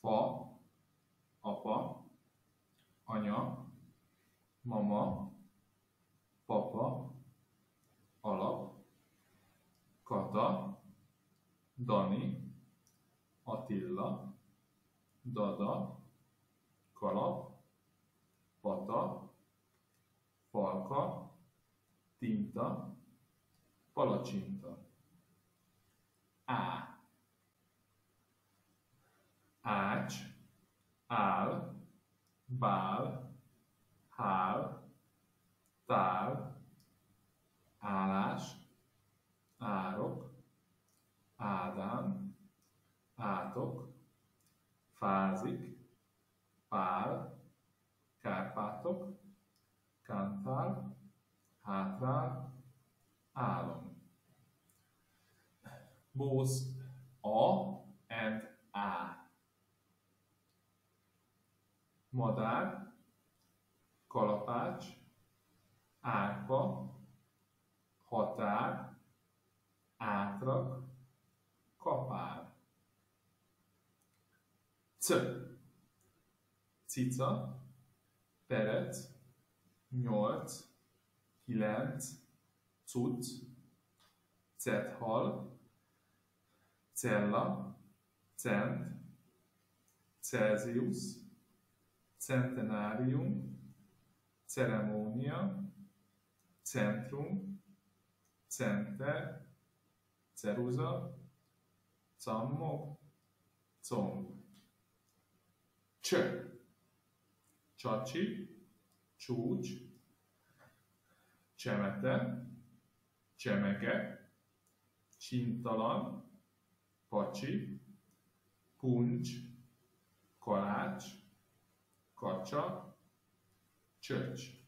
fa, apa, anya, mama, papa, alap, Kata, Dani, Attila, Dada, Kalap, Pata, Falka, Tinta, Palacsinta. Á. Ács, ál, bál, hál, tál, állás, árok, Ádám, átok, fázik, pál, Kárpátok, kántál, hátrál, álom. Both a and á. Madár, kalapács, árpa, határ, átrak, kapár. C. Cica, perec, 8, 9, cucc, cethal, cella, cent, Celsius, centenárium, ceremónia, centrum, center, ceruza, cammog, comb. Cs. Csacsi, csúcs, csemete, csemege, csintalan, pacsi, puncs, kalács, kacsa, csöcs.